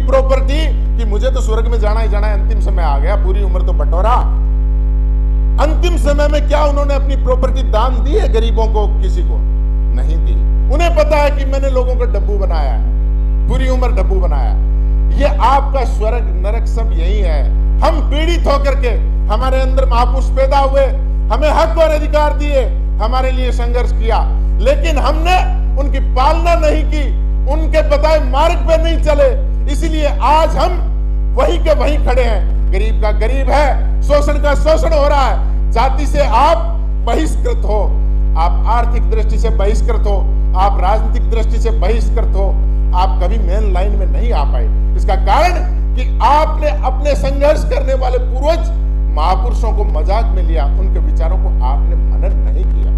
Property कि मुझे तो स्वर्ग में जाना ही जाना है, अंतिम समय आ गया, पूरी उम्र तो बटोरा। अंतिम समय में क्या उन्होंने अपनी प्रॉपर्टी दान दी है गरीबों को? किसी को नहीं दी। उन्हें पता है कि मैंने लोगों को डब्बू बनाया है, पूरी उम्र डब्बू बनाया। ये आपका स्वर्ग नरक सब यही है। हम पीड़ित होकर के, हमारे अंदर महापुरुष पैदा हुए, हमें हक और अधिकार दिए, हमारे लिए संघर्ष किया, लेकिन हमने उनकी पालना नहीं की, उनके बताए मार्ग पे नहीं चले, इसीलिए आज हम वही के वही खड़े हैं। गरीब का गरीब है, शोषण का शोषण हो रहा है, जाति से आप बहिष्कृत हो, आप आर्थिक दृष्टि से बहिष्कृत हो, आप राजनीतिक दृष्टि से बहिष्कृत हो, आप कभी मेन लाइन में नहीं आ पाए। इसका कारण कि आपने अपने संघर्ष करने वाले पूर्वज महापुरुषों को मजाक में लिया, उनके विचारों को आपने मनन नहीं किया।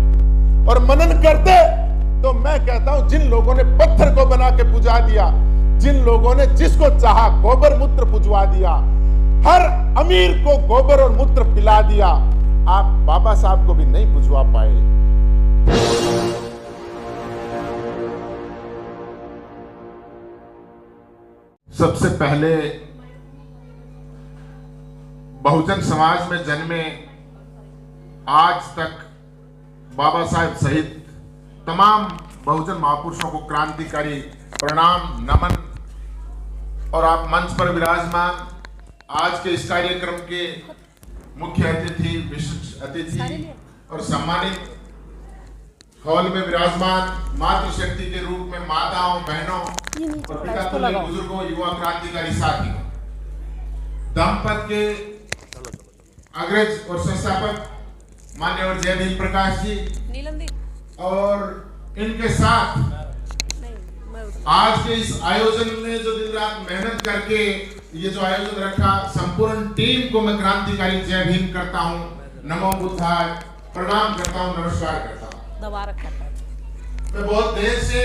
और मनन करते तो मैं कहता हूं, जिन लोगों ने पत्थर को बना के पुजा दिया, जिन लोगों ने जिसको चाहा गोबर मूत्र पुजवा दिया, हर अमीर को गोबर और मूत्र पिला दिया, आप बाबा साहब को भी नहीं पुजवा पाए। सबसे पहले बहुजन समाज में जन्मे, आज तक बाबा साहेब सहित तमाम बहुजन महापुरुषों को क्रांतिकारी प्रणाम नमन। और आप मंच पर विराजमान आज के इस कार्यक्रम के मुख्य अतिथि, विशिष्ट अतिथि और सम्मानित हॉल में विराजमान मातृशक्ति के रूप में माताओं, बहनों और पितातुल्य बुजुर्गों, युवा क्रांतिकारी साथियों, दंपत के अग्रज और संस्थापक मान्यवर जय भीम प्रकाश जी और इनके साथ आज के इस आयोजन में जो दिन रात मेहनत करके ये जो आयोजन रखा, संपूर्ण टीम को मैं क्रांतिकारी जय भीम करता हूँ, नमो बुद्धाय, प्रणाम करता हूँ, नमस्कार करता हूँ। मैं बहुत देर से,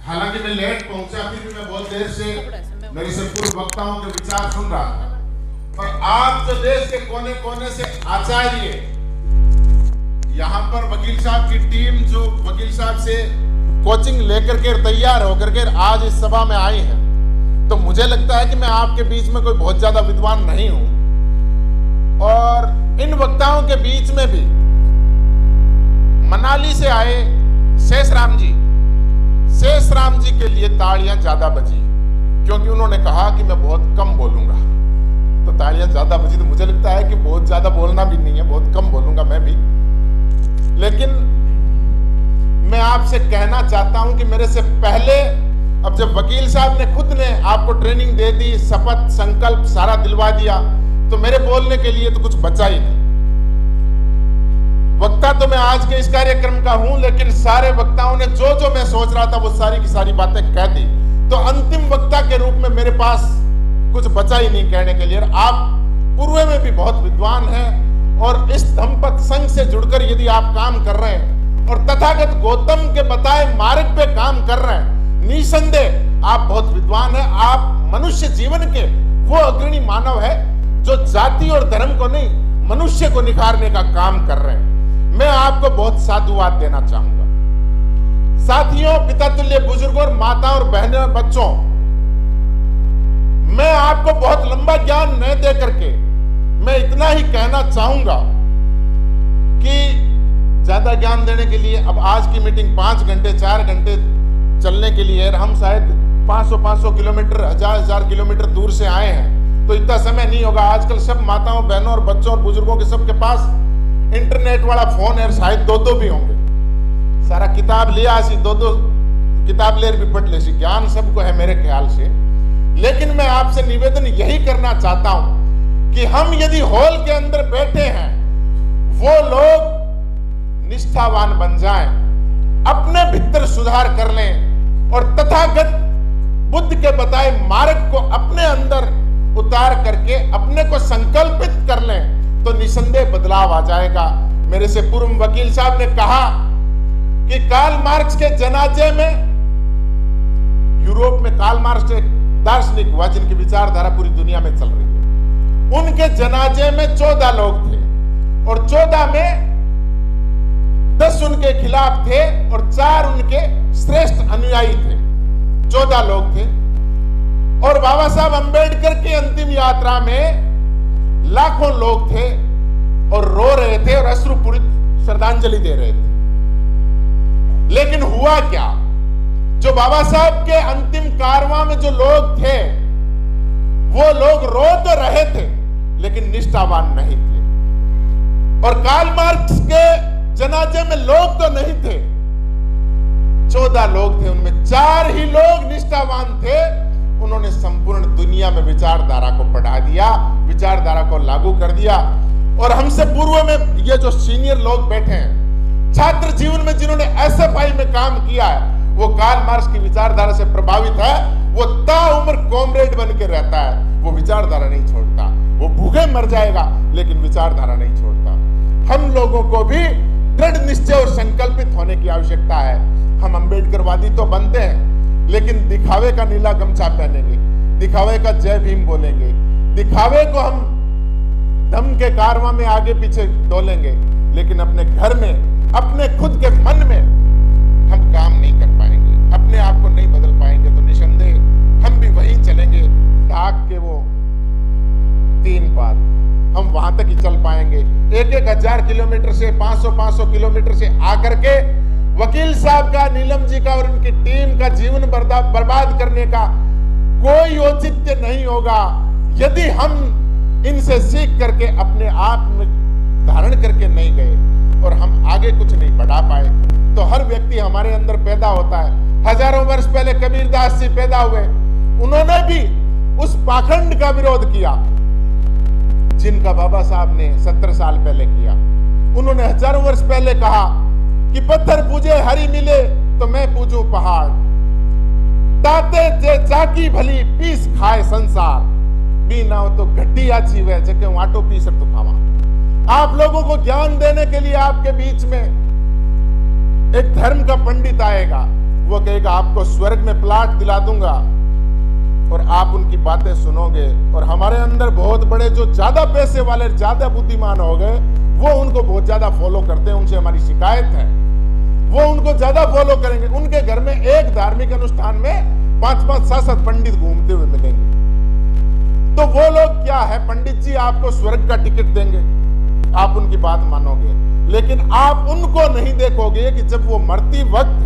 हालांकि मैं लेट पहुंचा, फिर भी मैं बहुत देर से मेरे से पूर्व वक्ताओं के विचार सुन रहा था। और आप जो देश के कोने कोने से आचार्य, यहाँ पर वकील साहब की टीम जो वकील साहब से कोचिंग लेकर के तैयार होकर के आज इस सभा में आई है, तो मुझे लगता है कि मैं आपके बीच में कोई बहुत ज्यादा विद्वान नहीं हूं। और इन वक्ताओं के बीच में भी मनाली से आए शेष राम जी के लिए तालियां ज्यादा बजी, क्योंकि उन्होंने कहा कि मैं बहुत कम बोलूंगा। तो तालियां ज्यादा बजी, तो मुझे लगता है कि बहुत ज्यादा बोलना भी नहीं है, बहुत कम बोलूंगा मैं भी। लेकिन मैं आपसे कहना चाहता हूं कि मेरे से पहले, अब जब वकील साहब ने खुद ने आपको ट्रेनिंग दे दी, शपथ संकल्प सारा दिलवा दिया, तो मेरे बोलने के लिए तो कुछ बचा ही नहीं। वक्ता तो मैं आज के इस कार्यक्रम का हूं, लेकिन सारे वक्ताओं ने जो जो मैं सोच रहा था वो सारी की सारी बातें कह दी। तो अंतिम वक्ता के रूप में मेरे पास कुछ बचा ही नहीं कहने के लिए। आप पूर्व में भी बहुत विद्वान हैं और इस दंपत संघ से जुड़कर यदि आप काम कर रहे हैं और तथागत गौतम के बताए मार्ग पे काम कर रहे हैं, निसंदेह आप बहुत विद्वान हैं। आप मनुष्य जीवन के वो अग्रणी मानव है जो जाति और धर्म को नहीं, मनुष्य को निखारने का काम कर रहे हैं। मैं आपको बहुत साधुवाद देना चाहूंगा। साथियों, पितातुल्य बुजुर्गों और माता और बहनों और बच्चों, मैं आपको बहुत लंबा ज्ञान न दे करके मैं इतना ही कहना चाहूंगा कि ज्यादा ज्ञान देने के लिए अब आज की मीटिंग 5 घंटे 4 घंटे चलने के लिए, हम शायद 500 किलोमीटर 1000 किलोमीटर दूर से आए हैं, तो इतना समय नहीं होगा। आजकल सब माताओं, बहनों और बच्चों और बुजुर्गों के सबके पास इंटरनेट वाला फोन है, शायद 2 भी होंगे। सारा किताब लिया सी, 2 किताब ले भी पढ़ ले सी, ज्ञान सबको है मेरे ख्याल से। लेकिन मैं आपसे निवेदन यही करना चाहता हूं कि हम यदि हॉल के अंदर बैठे हैं, वो लोग निष्ठावान बन जाएं, अपने भीतर सुधार कर लें और तथागत बुद्ध के बताए मार्ग को अपने अंदर उतार करके अपने को संकल्पित कर लें, तो निसंदेह बदलाव आ जाएगा। मेरे से पूर्व वकील साहब ने कहा कि कार्ल मार्क्स के जनाजे में, यूरोप में कार्ल मार्क्स एक दार्शनिक हुआ जिनकी विचारधारा पूरी दुनिया में चल रही है, उनके जनाजे में 14 लोग थे और 14 में 10 उनके खिलाफ थे और 4 उनके श्रेष्ठ अनुयायी थे। 14 लोग थे और बाबा साहब अंबेडकर की अंतिम यात्रा में लाखों लोग थे और रो रहे थे और अश्रुपूरित श्रद्धांजलि दे रहे थे। लेकिन हुआ क्या? जो बाबा साहब के अंतिम कारवां में जो लोग थे, वो लोग रो तो रहे थे लेकिन निष्ठावान नहीं थे। और कार्ल मार्क्स के जनाजे में लोग तो नहीं थे, 14 लोग थे, उनमें 4 ही लोग निष्ठावान थे। उन्होंने संपूर्ण दुनिया में विचारधारा को पढ़ा दिया, विचारधारा को लागू कर दिया। और हमसे पूर्व में ये जो सीनियर लोग बैठे हैं, छात्र जीवन में जिन्होंने एसएफआई में काम किया है, वो कार्ल मार्क्स की विचारधारा से प्रभावित है। वो ताउम्र कॉमरेड बन के रहता है, वो विचारधारा नहीं छोड़ता। वो भूखे मर जाएगा लेकिन विचारधारा नहीं छोड़ता। हम लोगों को भी दृढ़ निश्चय और संकल्पित होने की आवश्यकता है। हम अंबेडकरवादी तो बनते हैं लेकिन दिखावे का नीला गमछा पहनेंगे, दिखावे का जय भीम बोलेंगे, दिखावे को हम धम के कारवां में आगे पीछे डोलेंगे, लेकिन अपने घर में, अपने खुद के मन में हम काम नहीं कर पाएंगे, अपने आप को नहीं बदल पाएंगे। तो निसंदेह हम भी वहीं चलेंगे, ताक के वो 3 पार, हम वहां तक ही चल पाएंगे। 1,000 किलोमीटर से 500 किलोमीटर से आकर के वकील साहब का, नीलम जी का और उनकी टीम का जीवन बर्बाद करने का कोई औचित्य नहीं होगा यदि हम इनसे सीख करके अपने आप में धारण करके नहीं गए और हम आगे कुछ नहीं बढ़ा पाए। तो हर व्यक्ति हमारे अंदर पैदा होता है। हजारों वर्ष पहले कबीरदास जी पैदा हुए, उन्होंने भी उस पाखंड का विरोध किया जिनका बाबा साहब ने 70 साल पहले किया। उन्होंने हजारों वर्ष पहले कहा कि पत्थर पूजे हरि मिले तो मैं पूजूं पहाड़, ताते जे चाकी भली पीस खाए संसार, बी ना हो तो घट्टी आछी वे जके वाटो पीसर तो खावा। आप लोगों को ज्ञान देने के लिए आपके बीच में एक धर्म का पंडित आएगा, वो कहेगा आपको स्वर्ग में प्लाट दिला दूंगा, और आप उनकी बातें सुनोगे। और हमारे अंदर बहुत बड़े जो ज्यादा पैसे वाले, ज्यादा बुद्धिमान हो गए, वो उनको बहुत ज्यादा फॉलो करते हैं, उनसे हमारी शिकायत है, वो उनको ज्यादा फॉलो करेंगे। उनके घर में एक धार्मिक अनुष्ठान में 5-5, 7-7 पंडित घूमते हुए मिलेंगे। तो वो लोग क्या है, पंडित जी आपको स्वर्ग का टिकट देंगे, आप उनकी बात मानोगे, लेकिन आप उनको नहीं देखोगे कि जब वो मरती वक्त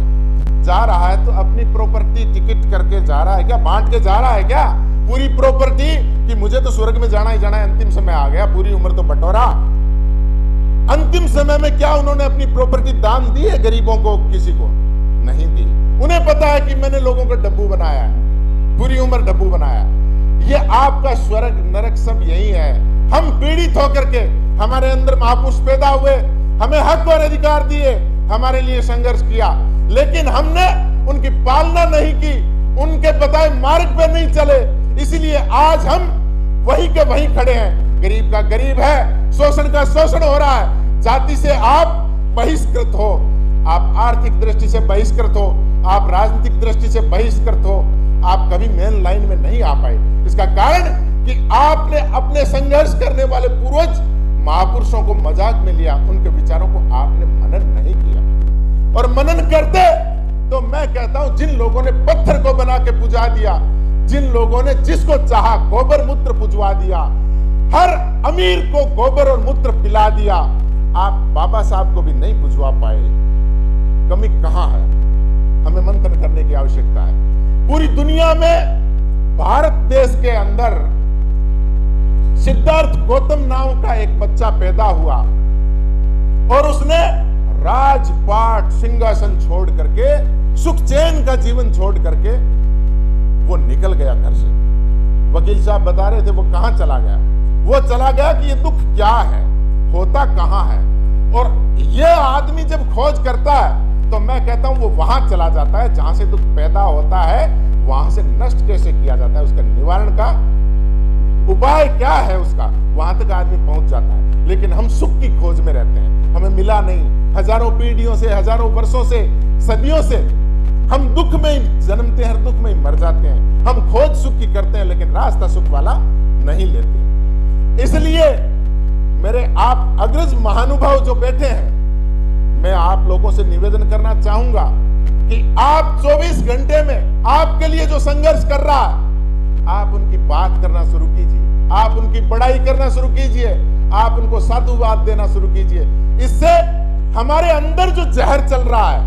जा रहा है तो अपनी प्रॉपर्टी टिकट करके जा रहा है क्या, बांट के जा रहा है क्या पूरी प्रॉपर्टी, कि मुझे तो स्वर्ग में जाना ही जाना है, अंतिम समय आ गया, पूरी उम्र तो बटोरा। अंतिम समय में क्या उन्होंने अपनी प्रॉपर्टी दान दी है गरीबों को? किसी को नहीं दी। उन्हें पता है कि मैंने लोगों को डब्बू बनाया है, पूरी उम्र डब्बू बनाया। ये आपका स्वर्ग नरक सब यही है। हम पीड़ित होकर के, हमारे अंदर महापुरुष पैदा हुए, हमें हक और अधिकार दिए, हमारे लिए संघर्ष किया, लेकिन हमने उनकी पालना नहीं की, उनके बताए मार्ग पे नहीं चले, इसीलिए आज हम वही के वही खड़े हैं। गरीब का गरीब है, शोषण का शोषण हो रहा है, जाति से आप बहिष्कृत हो, आप आर्थिक दृष्टि से बहिष्कृत हो, आप राजनीतिक दृष्टि से बहिष्कृत हो, आप कभी मेन लाइन में नहीं आ पाए। इसका कारण कि आपने अपने संघर्ष करने वाले पूर्वज महापुरुषों को मजाक में लिया, उनके विचारों को आपने मनन नहीं किया। और मनन करते तो मैं कहता हूं, जिन लोगों ने पत्थर को बना के पुजा दिया, जिन लोगों ने जिसको चाहा गोबर मूत्र पुजवा दिया, हर अमीर को गोबर और मूत्र पिला दिया, आप बाबा साहब को भी नहीं पुजवा पाए। कमी कहां है? हमें मंथन करने की आवश्यकता है। पूरी दुनिया में भारत देश के अंदर सिद्धार्थ गौतम नाम का एक बच्चा पैदा हुआ और उसने राजपाट सिंहासन छोड़ करके, सुख चैन का जीवन छोड़ करके वो निकल गया घर से। वकील साहब बता रहे थे वो कहां चला गया। वो चला गया कि ये दुख क्या है, होता कहां है। और ये आदमी जब खोज करता है तो मैं कहता हूं वो वहां चला जाता है जहां से दुख पैदा होता है, वहां से नष्ट कैसे किया जाता है, उसका निवारण का उपाय क्या है, उसका वहां तक आदमी पहुंच जाता है। लेकिन हम सुख की खोज में रहते हैं, हमें मिला नहीं। हजारों पीढ़ियों से, हजारों वर्षों से, सदियों से हम दुख में ही जन्मते हैं, दुख में ही मर जाते हैं। हम खोज सुख की करते हैं लेकिन रास्ता सुख वाला नहीं लेते। इसलिए मेरे आप अग्रज महानुभाव जो बैठे हैं, मैं आप लोगों से निवेदन करना चाहूंगा कि आप 24 घंटे में आपके लिए जो संघर्ष कर रहा है, आप उनकी बड़ाई करना शुरू कीजिए, आप उनको साधुवाद देना शुरू कीजिए। इससे हमारे अंदर जो जहर चल रहा है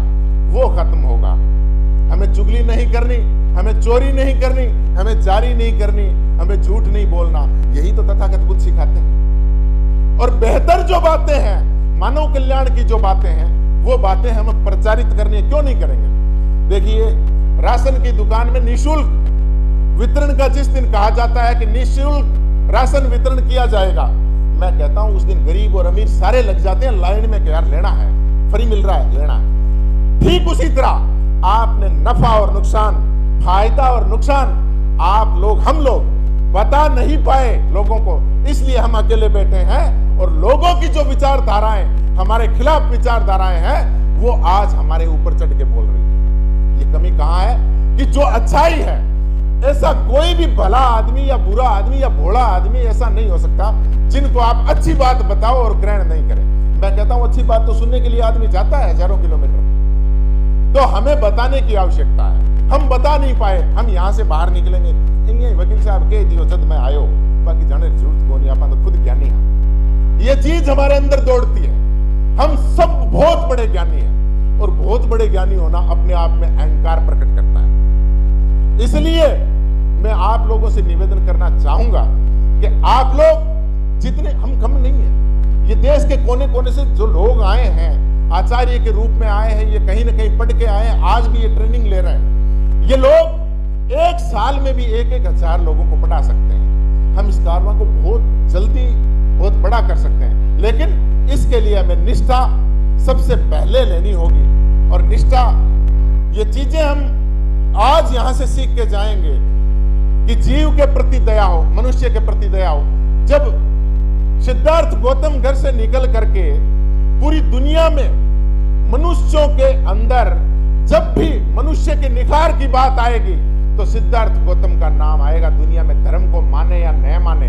वो खत्म होगा। हमें चुगली नहीं करनी, हमें चोरी नहीं करनी, हमें जारी नहीं करनी, हमें झूठ नहीं बोलना। यही तो तथागत बुद्ध सिखाते हैं। और बेहतर जो बातें हैं, मानव कल्याण की जो बातें हैं, वो बातें हमें प्रचारित करनी है। क्यों नहीं करेंगे? देखिए, राशन की दुकान में निःशुल्क वितरण का जिस दिन कहा जाता है कि निःशुल्क राशन वितरण किया जाएगा, मैं कहता हूं उस दिन गरीब और अमीर सारे लग जाते हैं लाइन में कि यार लेना है, फ्री मिल रहा है, लेना है। ठीक उसी तरह आपने नफा और नुकसान, फायदा और नुकसान आप लोग, हम लोग बता नहीं पाए लोगों को, इसलिए हम अकेले बैठे हैं। और लोगों की जो विचारधाराएं, हमारे खिलाफ विचारधाराएं हैं, वो आज हमारे ऊपर चढ़ के बोल रही है। ये कमी कहां है कि जो अच्छाई है, ऐसा कोई भी भला आदमी या बुरा आदमी या भोला आदमी ऐसा नहीं हो सकता जिनको आप अच्छी बात बताओ और ग्रहण नहीं करें। मैं कहता हूं अच्छी बात तो सुनने के लिए आदमी जाता है हजारों किलोमीटर, तो हमें बताने की आवश्यकता है। हम बता नहीं पाए, हम यहां से बाहर निकलेंगे, वकील साहब कह दियो जब मैं आयो, बाकी जाने की जरूरत को नहीं, आप तो खुद ज्ञानी है। ये चीज हमारे अंदर दौड़ती है। हम सब बहुत बड़े ज्ञानी हैं, और बहुत बड़े ज्ञानी होना अपने आप में अहंकार प्रकट करता है। इसलिए मैं आप लोगों से निवेदन करना चाहूंगा कि आप लोग जितने, हम कम नहीं है, ये देश के कोने कोने से जो लोग आए हैं, आचार्य के रूप में आए हैं, ये कहीं ना कहीं पढ़ के आए हैं, आज भी ये ट्रेनिंग ले रहे हैं। ये लोग एक साल में भी 1,000 लोगों को पढ़ा सकते हैं। हम इस कारवां को बहुत जल्दी बहुत बड़ा कर सकते हैं, लेकिन इसके लिए हमें निष्ठा सबसे पहले लेनी होगी। और निष्ठा, ये चीजें हम आज यहां से सीख के जाएंगे कि जीव के प्रति दया हो, मनुष्य के प्रति दया हो। जब सिद्धार्थ गौतम घर से निकल करके पूरी दुनिया में मनुष्यों के अंदर जब भी मनुष्य के निखार की बात आएगी तो सिद्धार्थ गौतम का नाम आएगा। दुनिया में धर्म को माने या न माने,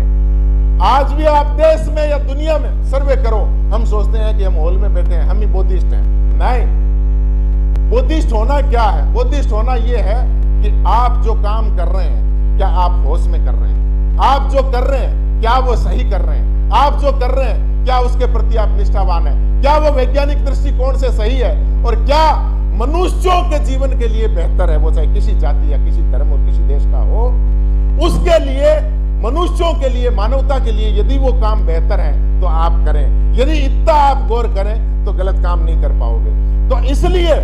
आज भी आप देश में या दुनिया में सर्वे करो, हम सोचते हैं कि हम हॉल में बैठे हैं, हम ही बुद्धिस्ट हैं। नहीं, बुद्धिस्ट होना क्या है? बुद्धिस्ट होना यह है कि आप जो काम कर रहे हैं, क्या आप होश में कर रहे हैं? आप जो कर रहे हैं, क्या वो सही कर रहे हैं? आप जो कर रहे हैं, क्या उसके प्रति आप निष्ठावान हैं? क्या वो वैज्ञानिक दृष्टिकोण से सही है? और क्या मनुष्यों के जीवन के लिए बेहतर है? वो चाहे किसी जाति या किसी धर्म और किसी देश का हो, उसके लिए, मनुष्यों के लिए, मानवता के लिए यदि वो काम बेहतर है तो आप करें। यदि इतना आप गौर करें तो गलत काम नहीं कर पाओगे। तो इसलिए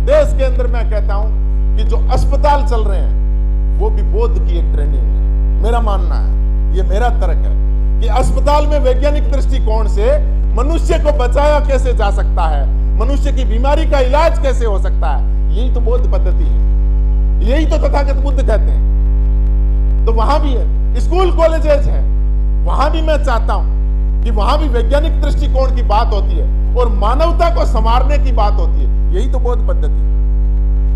देश के अंदर मैं कहता हूं कि जो अस्पताल चल रहे हैं वो भी बोध की एक ट्रेनिंग है। मेरा मानना है, ये मेरा तर्क है कि अस्पताल में वैज्ञानिक दृष्टिकोण से मनुष्य को बचाया कैसे जा सकता है, मनुष्य की बीमारी का इलाज कैसे हो सकता है, यही तो बौद्ध पद्धति है, यही तो तथागत बुद्ध कहते हैं। तो वहां भी है, स्कूल कॉलेजेस है, वहां भी मैं चाहता हूं कि वहां भी वैज्ञानिक दृष्टिकोण की बात होती है और मानवता को संवारने की बात होती है। यही तो बौद्ध पद्धति है।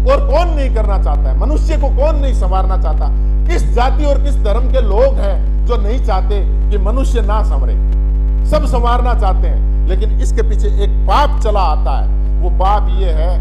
और कौन नहीं करना चाहता है? मनुष्य को कौन नहीं संवारना चाहता? किस जाति और किस धर्म के लोग हैं जो नहीं चाहते कि मनुष्य ना संवरे? सब संवारना चाहते हैं, लेकिन इसके पीछे एक पाप चला आता है। वो पाप ये है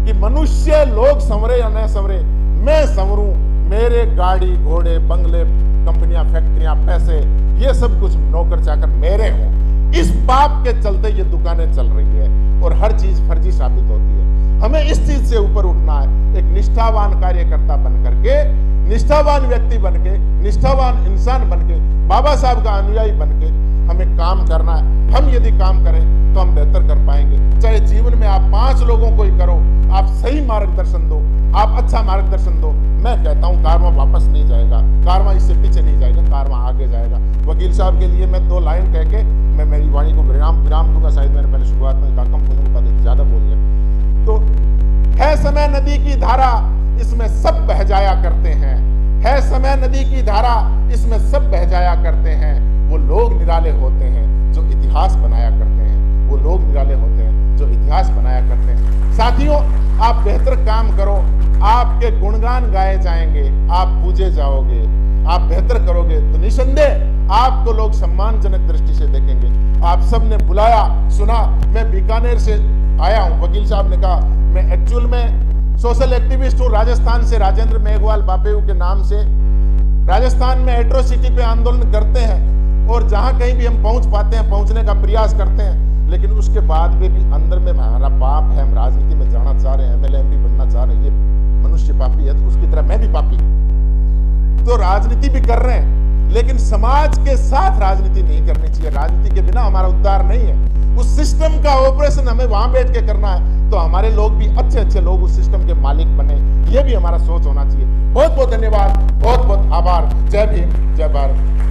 कि मनुष्य, लोग संवरे या न संवरे, मैं संवरूं, मेरे गाड़ी घोड़े बंगले कंपनियां फैक्ट्रियां पैसे ये सब कुछ नौकर चाकर मेरे हों। इस पाप के चलते ये दुकानें चल रही है और हर चीज फर्जी साबित होती है। हमें इस चीज से ऊपर उठना है, एक निष्ठावान कार्यकर्ता बन करके, निष्ठावान व्यक्ति बनके, निष्ठावान इंसान बनके, बाबा साहब का अनुयायी बनके हमें काम करना है। हम यदि काम करें तो हम बेहतर कर पाएंगे। चाहे जीवन में आप 5 लोगों को ही करो, आप सही मार्गदर्शन दो, आप अच्छा मार्गदर्शन दो, मैं कहता हूं कारवा वापस नहीं जाएगा, कारवा इससे पीछे नहीं जाएगा, कारवा आगे जाएगा। वकील साहब के लिए मैं 2 लाइन कह के मैं मेरी वाणी को विराम दूंगा। शायद मैंने पहले शुरुआत में कहा कम बोलूंगा, ज्यादा बोल गया। तो है समय नदी की धारा, इसमें सब बह जाया करते हैं। है समय नदी की धारा, इसमें सब बह जाया करते हैं। वो लोग निराले होते हैं जो इतिहास बनाया करते हैं। वो लोग निराले होते हैं जो इतिहास बनाया करते हैं। साथियों, आप बेहतर काम करो, आपके गुणगान गाए जाएंगे, आप पूजे जाओगे, आप बेहतर करोगे तो निसंदेह आपको लोग सम्मानजनक दृष्टि से देखेंगे। आप सबने बुलाया, सुना, मैं बीकानेर से आया हूं। वकील साहब ने कहा मैं एक्चुअल में सोशल एक्टिविस्ट हूं, राजस्थान से, राजेंद्र मेघवाल बापेऊ के नाम से। राजस्थान में एट्रोसिटी पे आंदोलन करते हैं, और जहां कहीं भी हम पहुंच पाते हैं पहुंचने का प्रयास करते हैं, लेकिन उसके बाद में भी अंदर में हमारा पाप है, हम राजनीति में जाना चाह रहे हैं, एमएलए एमपी बनना चाह रहे हैं, ये मनुष्य पापी है तो उसकी तरह मैं भी पापी, तो राजनीति भी कर रहे हैं, लेकिन समाज के साथ राजनीति नहीं करनी चाहिए। राजनीति के बिना हमारा उद्धार नहीं है। उस सिस्टम का ऑपरेशन हमें वहां बैठ के करना है, तो हमारे लोग भी अच्छे अच्छे लोग उस सिस्टम के मालिक बने, ये भी हमारा सोच होना चाहिए। बहुत बहुत धन्यवाद, बहुत बहुत आभार। जय भीम, जय भारत।